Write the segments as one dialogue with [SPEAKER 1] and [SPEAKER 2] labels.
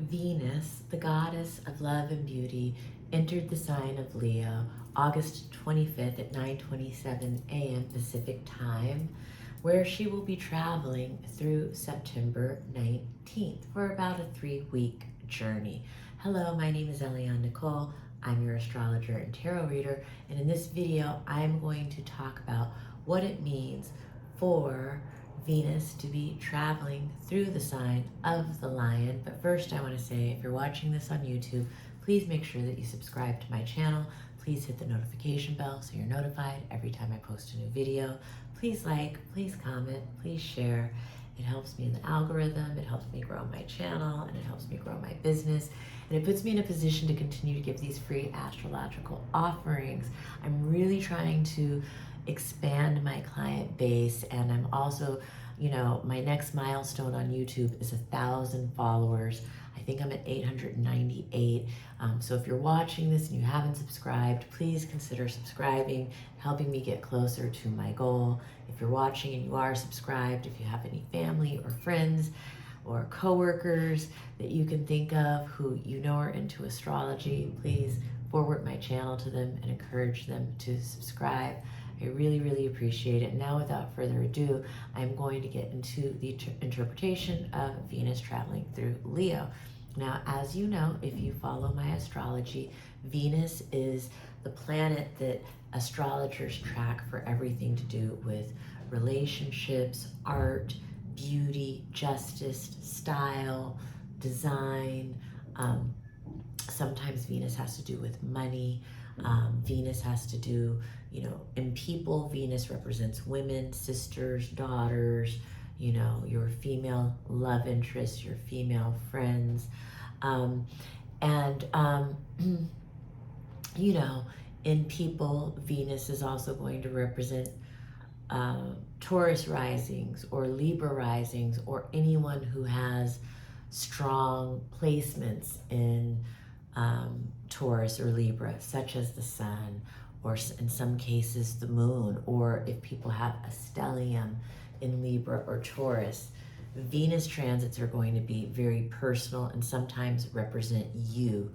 [SPEAKER 1] Venus, the goddess of love and beauty, entered the sign of Leo August 25th at 9:27 a.m. Pacific time, where she will be traveling through September 19th for about a 3-week journey. Hello, my name is Eliane Nicole. I'm your astrologer and tarot reader, and in this video, I'm going to talk about what it means for Venus to be traveling through the sign of the Lion. But first, I want to say, if you're watching this on YouTube, please make sure that you subscribe to my channel. Please hit the notification bell so you're notified every time I post a new video. Please like, please comment, please share. It helps me in the algorithm, it helps me grow my channel, and it helps me grow my business. And it puts me in a position to continue to give these free astrological offerings. I'm really trying to expand my client base, and I'm also, my next milestone on YouTube is 1,000 followers. I think I'm at 898. So if you're watching this and you haven't subscribed, please consider subscribing, helping me get closer to my goal. If you're watching and you are subscribed, if you have any family or friends or coworkers that you can think of who you know are into astrology, please forward my channel to them and encourage them to subscribe. I really, really appreciate it. Now, without further ado, I'm going to get into the interpretation of Venus traveling through Leo. Now, as you know, if you follow my astrology, Venus is the planet that astrologers track for everything to do with relationships, art, beauty, justice, style, design. Sometimes Venus has to do with money. Venus has to do, in people, Venus represents women, sisters, daughters, your female love interests, your female friends. In people, Venus is also going to represent Taurus risings or Libra risings, or anyone who has strong placements in Taurus or Libra, such as the sun, or in some cases the moon, or if people have a stellium in Libra or Taurus. Venus transits are going to be very personal and sometimes represent you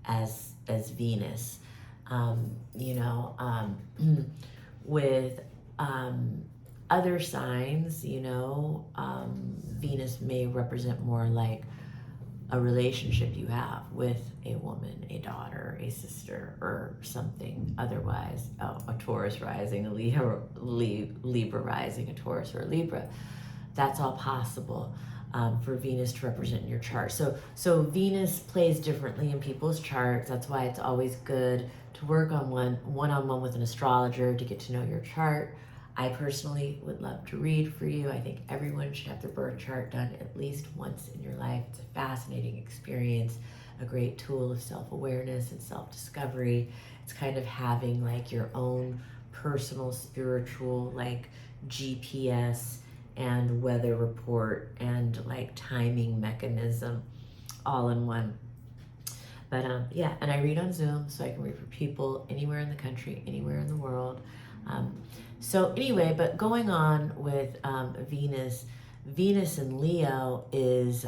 [SPEAKER 1] as Venus. With other signs, Venus may represent more like a relationship you have with a woman, a daughter, a sister, or something otherwise. A Taurus rising, a Libra rising, a Taurus or a Libra. That's all possible for Venus to represent in your chart. So Venus plays differently in people's charts. That's why it's always good to work on one-on-one with an astrologer to get to know your chart. I personally would love to read for you. I think everyone should have their birth chart done at least once in your life. It's a fascinating experience, a great tool of self-awareness and self-discovery. It's kind of having like your own personal spiritual like GPS and weather report and like timing mechanism all in one. But and I read on Zoom, so I can read for people anywhere in the country, anywhere in the world. So anyway, but going on with Venus in Leo is,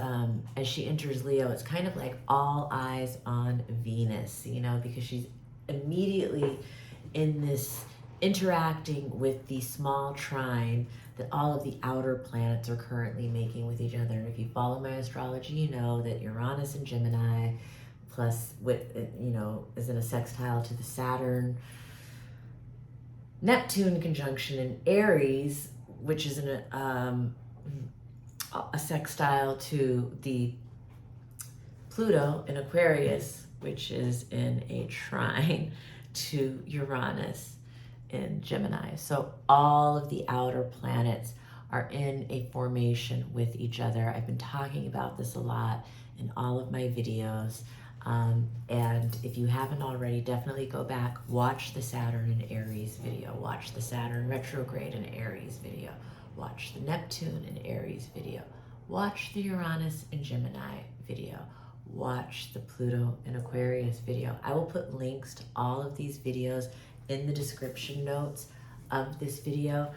[SPEAKER 1] as she enters Leo, it's kind of like all eyes on Venus, because she's immediately in this interacting with the small trine that all of the outer planets are currently making with each other. And if you follow my astrology, you know that Uranus and Gemini, plus is in a sextile to the Saturn, Neptune conjunction in Aries, which is in a sextile to the Pluto in Aquarius, which is in a trine to Uranus in Gemini. So all of the outer planets are in a formation with each other. I've been talking about this a lot in all of my videos. And if you haven't already, definitely go back, watch the Saturn in Aries video, watch the Saturn retrograde in Aries video, watch the Neptune in Aries video, watch the Uranus in Gemini video, watch the Pluto in Aquarius video. I will put links to all of these videos in the description notes of this video,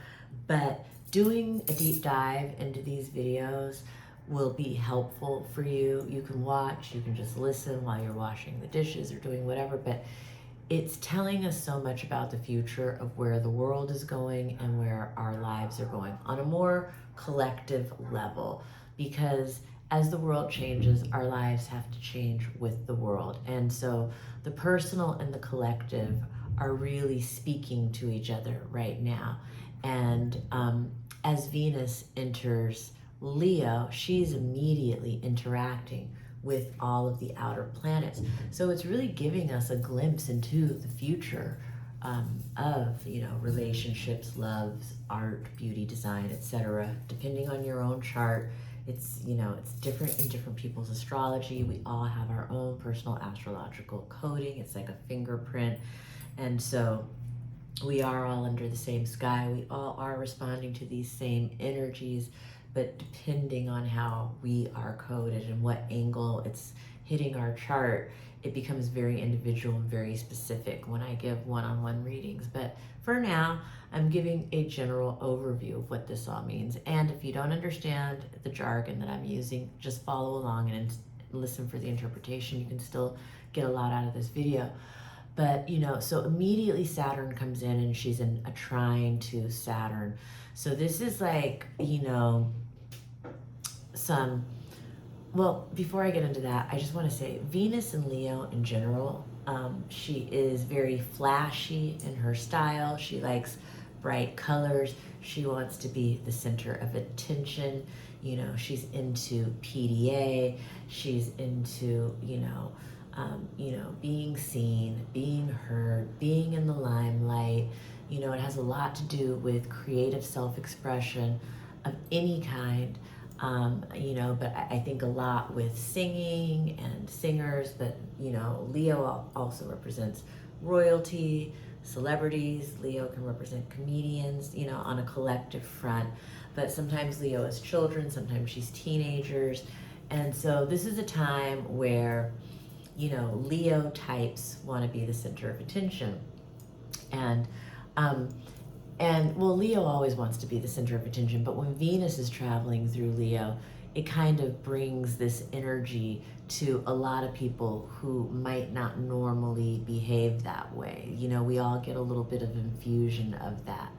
[SPEAKER 1] but doing a deep dive into these videos will be helpful for you. You can watch, you can just listen while you're washing the dishes or doing whatever, but it's telling us so much about the future of where the world is going and where our lives are going on a more collective level. Because as the world changes, our lives have to change with the world. And so the personal and the collective are really speaking to each other right now. And as Venus enters Leo, she's immediately interacting with all of the outer planets. So it's really giving us a glimpse into the future of, you know, relationships, loves, art, beauty, design, etc. Depending on your own chart, it's, you know, it's different in different people's astrology. We all have our own personal astrological coding. It's like a fingerprint. And so we are all under the same sky. We all are responding to these same energies, but depending on how we are coded and what angle it's hitting our chart, it becomes very individual and very specific when I give one-on-one readings. But for now, I'm giving a general overview of what this all means. And if you don't understand the jargon that I'm using, just follow along and listen for the interpretation. You can still get a lot out of this video. But, you know, so immediately Saturn comes in and she's in a trine to Saturn. So this is like, you know, well, before I get into that, I just want to say Venus and Leo in general, she is very flashy in her style. She likes bright colors. She wants to be the center of attention. You know, she's into PDA. She's into, being seen, being heard, being in the limelight. You know, it has a lot to do with creative self-expression of any kind. But I think a lot with singing and singers, but, you know, Leo also represents royalty, celebrities. Leo can represent comedians, you know, on a collective front. But sometimes Leo is children, sometimes she's teenagers. And so this is a time where, you know, Leo types want to be the center of attention. And Leo always wants to be the center of attention, but when Venus is traveling through Leo, it kind of brings this energy to a lot of people who might not normally behave that way. You know, we all get a little bit of infusion of that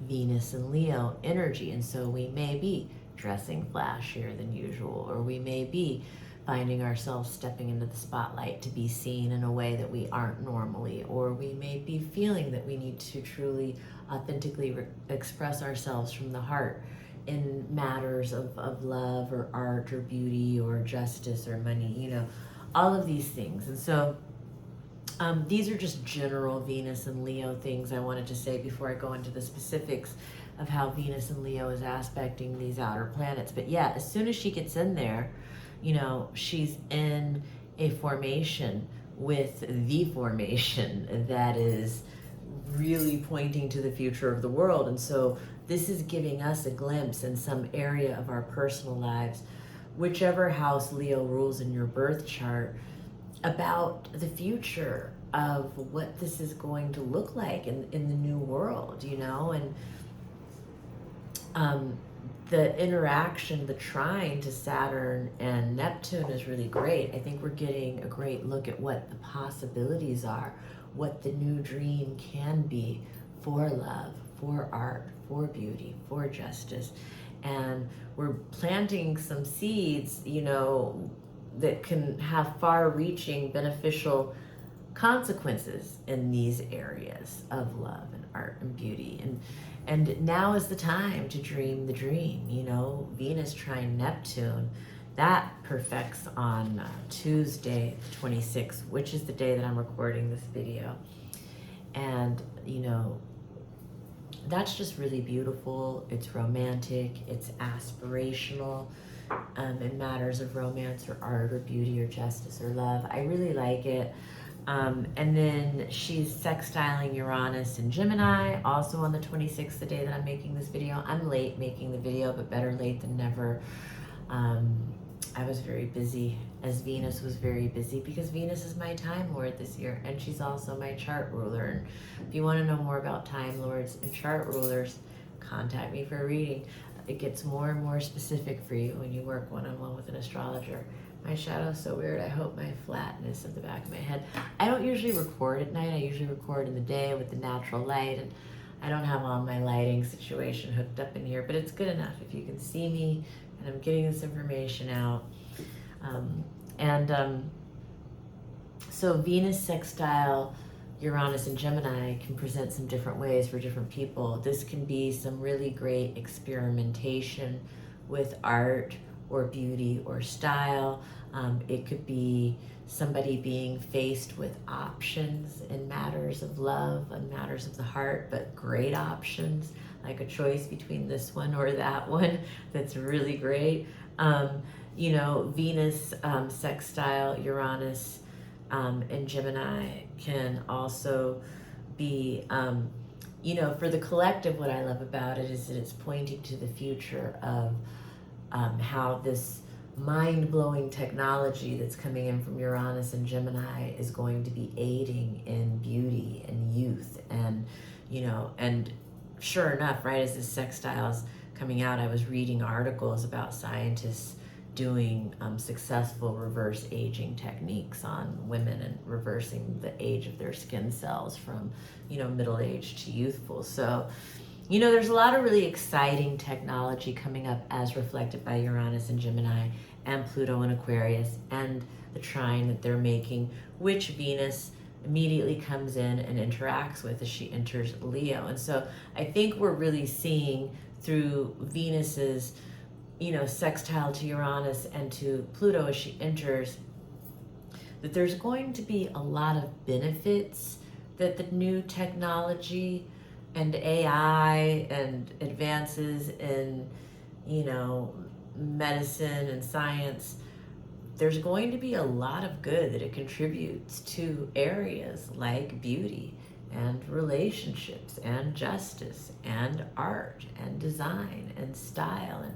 [SPEAKER 1] Venus and Leo energy, and so we may be dressing flashier than usual, or we may be finding ourselves stepping into the spotlight to be seen in a way that we aren't normally, or we may be feeling that we need to truly authentically express ourselves from the heart in matters of love or art or beauty or justice or money, you know, all of these things. And so these are just general Venus and Leo things I wanted to say before I go into the specifics of how Venus and Leo is aspecting these outer planets. But yeah, as soon as she gets in there, you know, she's in a formation with the formation that is really pointing to the future of the world. And so this is giving us a glimpse in some area of our personal lives, whichever house Leo rules in your birth chart, about the future of what this is going to look like in the new world, you know. And the interaction, the trine to Saturn and Neptune is really great. I think we're getting a great look at what the possibilities are, what the new dream can be for love, for art, for beauty, for justice. And we're planting some seeds, you know, that can have far-reaching beneficial consequences in these areas of love and art and beauty. And now is the time to dream the dream. You know, Venus trine Neptune, that perfects on Tuesday, the 26th, which is the day that I'm recording this video. And, you know, that's just really beautiful. It's romantic, it's aspirational in matters of romance or art or beauty or justice or love. I really like it. And then she's sextiling Uranus and Gemini, also on the 26th, the day that I'm making this video. I'm late making the video, but better late than never. I was very busy, as Venus was very busy, because Venus is my Time Lord this year, and she's also my chart ruler. And if you want to know more about Time Lords and chart rulers, contact me for a reading. it gets more and more specific for you when you work one-on-one with an astrologer. My shadow's so weird. I hope my flatness of the back of my head. I don't usually record at night. I usually record in the day with the natural light, and I don't have all my lighting situation hooked up in here, but it's good enough if you can see me and I'm getting this information out. So Venus sextile Uranus and Gemini can present some different ways for different people. This can be some really great experimentation with art or beauty or style. It could be somebody being faced with options in matters of love and matters of the heart, but great options, like a choice between this one or that one that's really great. Venus sextile Uranus and Gemini can also be, for the collective, what I love about it is that it's pointing to the future of how this mind-blowing technology that's coming in from Uranus and Gemini is going to be aiding in beauty and youth. And, and sure enough, right as this sextile is coming out, I was reading articles about scientists doing successful reverse aging techniques on women and reversing the age of their skin cells from, middle age to youthful. So, there's a lot of really exciting technology coming up as reflected by Uranus and Gemini and Pluto and Aquarius and the trine that they're making, which Venus immediately comes in and interacts with as she enters Leo. And so I think we're really seeing through Venus's sextile to Uranus and to Pluto as she enters, that there's going to be a lot of benefits that the new technology and AI and advances in, medicine and science, there's going to be a lot of good that it contributes to areas like beauty and relationships and justice and art and design and style. And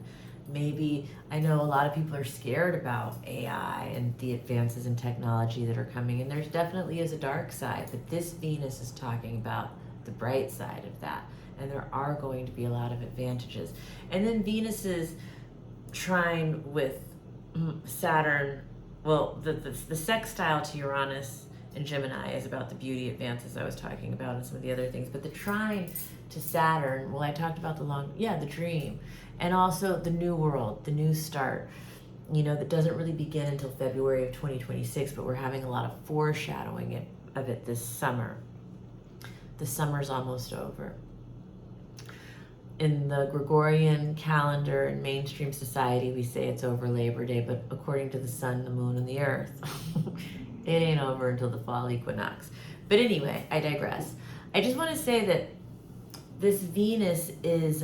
[SPEAKER 1] maybe, I know a lot of people are scared about AI and the advances in technology that are coming, and there's definitely is a dark side, but this Venus is talking about the bright side of that, and there are going to be a lot of advantages. And then Venus's trine with Saturn, well, the sextile to Uranus and Gemini is about the beauty advances I was talking about and some of the other things, but the trine to Saturn, well, I talked about the dream, and also the new world, the new start, that doesn't really begin until February of 2026, but we're having a lot of foreshadowing of it this summer. The summer's almost over. In the Gregorian calendar and mainstream society, we say it's over Labor Day, but according to the sun, the moon, and the earth, it ain't over until the fall equinox. But anyway, I digress. I just want to say that this Venus is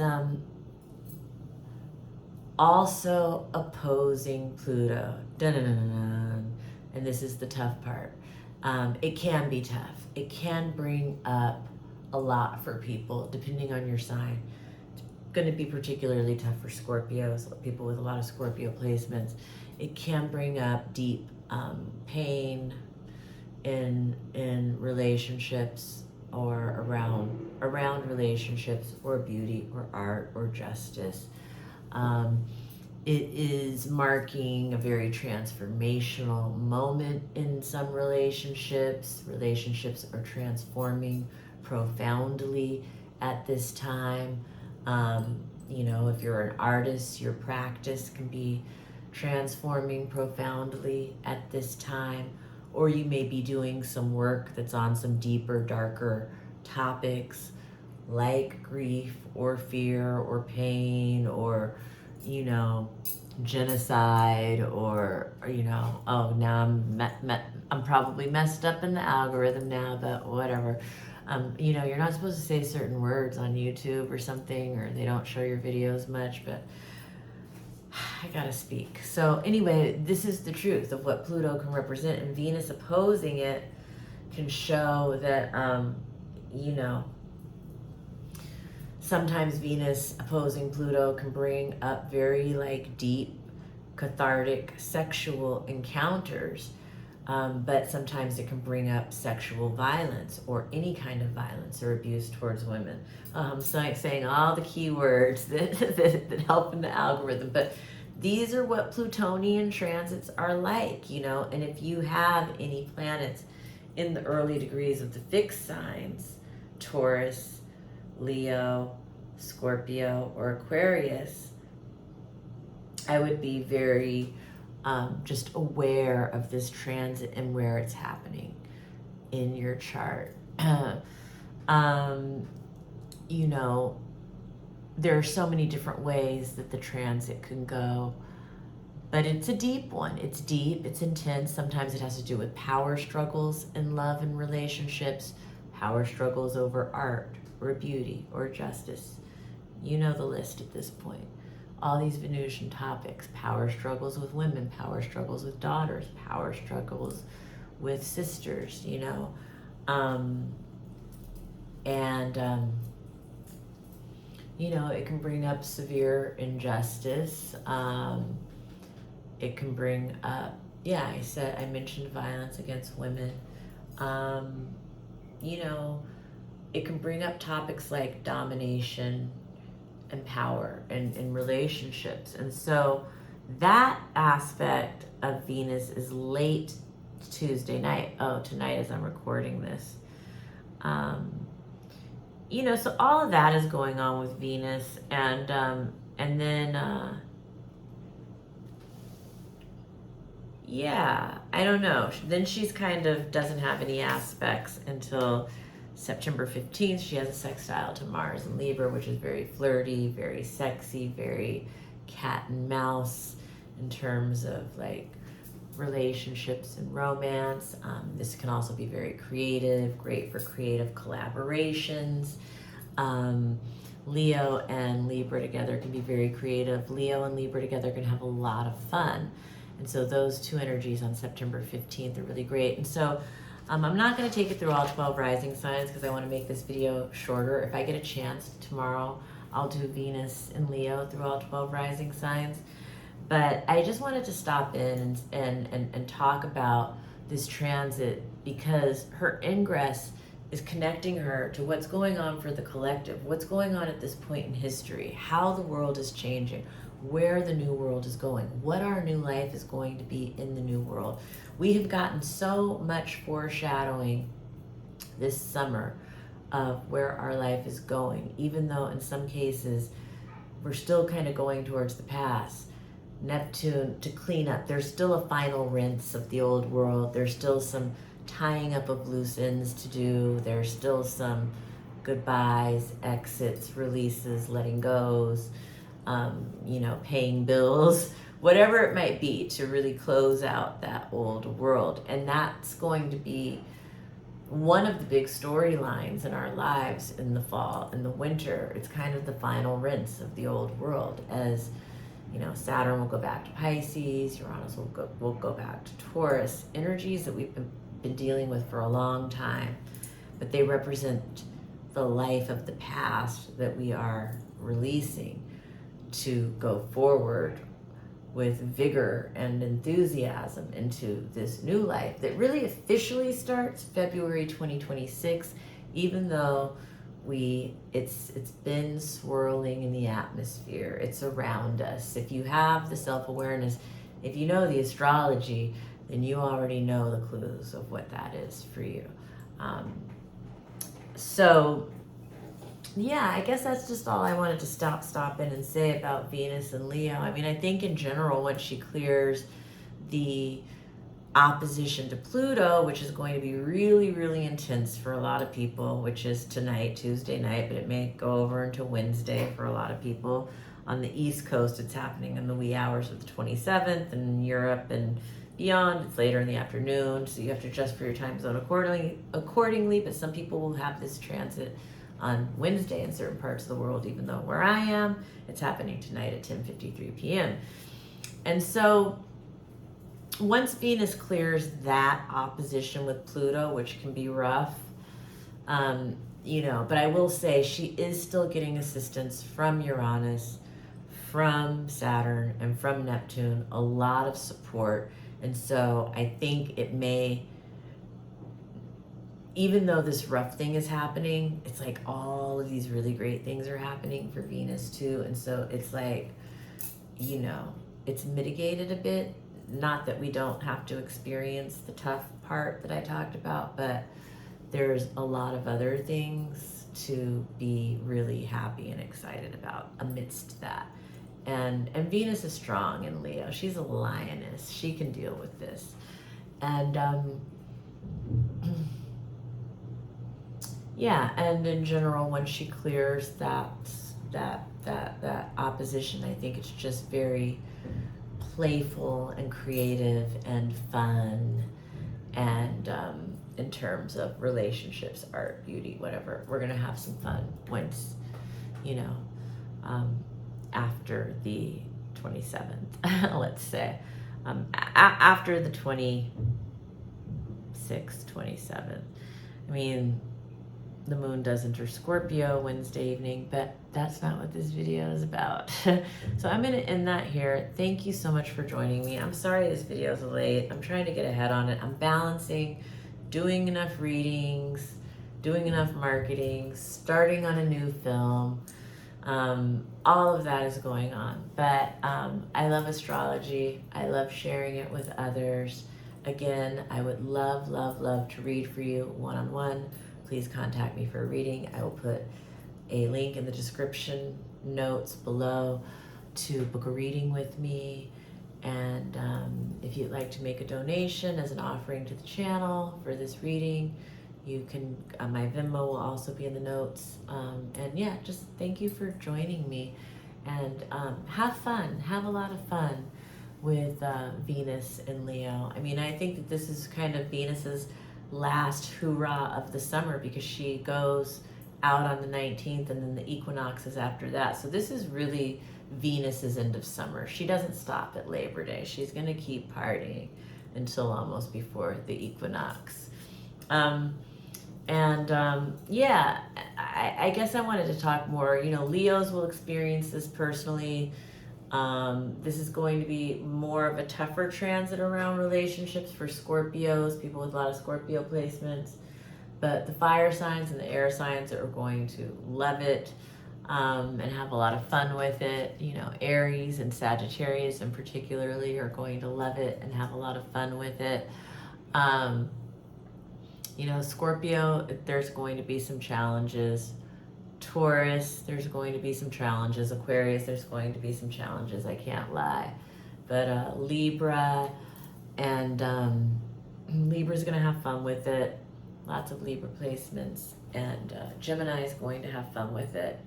[SPEAKER 1] also opposing Pluto. Dun-dun-dun-dun. And this is the tough part. It can be tough. It can bring up a lot for people, depending on your sign. It's going to be particularly tough for Scorpios, people with a lot of Scorpio placements. It can bring up deep pain in relationships or around relationships or beauty or art or justice. It is marking a very transformational moment in some relationships. Relationships are transforming profoundly at this time. If you're an artist, your practice can be transforming profoundly at this time, or you may be doing some work that's on some deeper, darker topics like grief or fear or pain or genocide or now I'm probably messed up in the algorithm now, but whatever. You're not supposed to say certain words on YouTube or something, or they don't show your videos much, but I gotta speak. So anyway, this is the truth of what Pluto can represent, and Venus opposing it can show that, sometimes Venus opposing Pluto can bring up very deep, cathartic, sexual encounters But sometimes it can bring up sexual violence or any kind of violence or abuse towards women. So I'm saying all the keywords that help in the algorithm, but these are what Plutonian transits are like, and if you have any planets in the early degrees of the fixed signs, Taurus, Leo, Scorpio, or Aquarius, I would be very just aware of this transit and where it's happening in your chart. There are so many different ways that the transit can go, but it's a deep one. It's deep, it's intense. Sometimes it has to do with power struggles in love and relationships, power struggles over art or beauty or justice. You know the list at this point. All these Venusian topics: power struggles with women, power struggles with daughters, power struggles with sisters, it can bring up severe injustice. It can bring up, I mentioned violence against women. It can bring up topics like domination and power and relationships. And so that aspect of Venus is late Tuesday night. Oh, tonight as I'm recording this. So all of that is going on with Venus, and then I don't know. Then she's kind of doesn't have any aspects until September 15th. She has a sextile to Mars in Libra, which is very flirty, very sexy, very cat and mouse in terms of like relationships and romance. This can also be very creative, great for creative collaborations. Leo and Libra together can be very creative. Leo and Libra together can have a lot of fun. And so those two energies on September 15th are really great. And so I'm not going to take it through all 12 rising signs because I want to make this video shorter. If I get a chance tomorrow, I'll do Venus and Leo through all 12 rising signs. But I just wanted to stop in and talk about this transit because her ingress is connecting her to what's going on for the collective, what's going on at this point in history, how the world is changing, where the new world is going, what our new life is going to be in the new world. We have gotten so much foreshadowing this summer of where our life is going, even though in some cases we're still kind of going towards the past. Neptune to clean up. There's still a final rinse of the old world. There's still some tying up of loose ends to do. There's still some goodbyes, exits, releases, letting goes, paying bills, whatever it might be to really close out that old world. And that's going to be one of the big storylines in our lives in the fall and the winter. It's kind of the final rinse of the old world as Saturn will go back to Pisces, Uranus will go back to Taurus, energies that we've been dealing with for a long time, but they represent the life of the past that we are releasing to go forward with vigor and enthusiasm into this new life that really officially starts February 2026, even though it's been swirling in the atmosphere. It's around us. If you have the self-awareness, if you know the astrology, then you already know the clues of what that is for you. I guess that's just all I wanted to stop in and say about Venus and Leo. I mean, I think in general, once she clears the opposition to Pluto, which is going to be really, really intense for a lot of people, which is tonight, Tuesday night, but it may go over into Wednesday for a lot of people. On the East Coast, it's happening in the wee hours of the 27th, and in Europe and beyond, it's later in the afternoon, so you have to adjust for your time zone accordingly, but some people will have this transit on Wednesday in certain parts of the world, even though where I am, it's happening tonight at 10:53 p.m. And so once Venus clears that opposition with Pluto, which can be rough, but I will say she is still getting assistance from Uranus, from Saturn, and from Neptune, a lot of support And so I think it may, even though this rough thing is happening, it's like all of these really great things are happening for Venus too. And so it's like, you know, it's mitigated a bit. Not that we don't have to experience the tough part that I talked about, but there's a lot of other things to be really happy and excited about amidst that. And Venus is strong in Leo. She's a lioness. She can deal with this. And yeah, and in general, when she clears that opposition, I think it's just very playful and creative and fun, and in terms of relationships, art, beauty, whatever, we're gonna have some fun once, you know, after the 27th, let's say, after the 26th, 27th. I mean, the moon does enter Scorpio Wednesday evening, but that's not what this video is about. So I'm going to end that here. Thank you so much for joining me. I'm sorry this video is late. I'm trying to get ahead on it. I'm balancing doing enough readings, doing enough marketing, starting on a new film. All of that is going on. But I love astrology. I love sharing it with others. Again, I would love, love, love to read for you one-on-one. Please contact me for a reading. I will put a link in the description notes below to book a reading with me. And if you'd like to make a donation as an offering to the channel for this reading, you can, my Venmo will also be in the notes. And yeah, just thank you for joining me. And have fun. Have a lot of fun with Venus and Leo. I mean, I think that this is kind of Venus's last hoorah of the summer, because she goes out on the 19th and then the equinox is after that. So this is really Venus's end of summer. She doesn't stop at Labor Day. She's going to keep partying until almost before the equinox. Yeah, I guess I wanted to talk more. You know, Leos will experience this personally. This is going to be more of a tougher transit around relationships for Scorpios, people with a lot of Scorpio placements. But the fire signs and the air signs are going to love it and have a lot of fun with it. You know, Aries and Sagittarius in particularly are going to love it and have a lot of fun with it. You know, Scorpio, there's going to be some challenges. Taurus, there's going to be some challenges. Aquarius, there's going to be some challenges, I can't lie. But Libra, and Libra's going to have fun with it. Lots of Libra placements. And Gemini is going to have fun with it.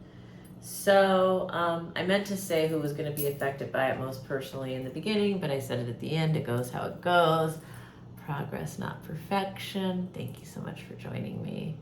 [SPEAKER 1] So I meant to say who was going to be affected by it most personally in the beginning, but I said it at the end. It goes how it goes. Progress, not perfection. Thank you so much for joining me.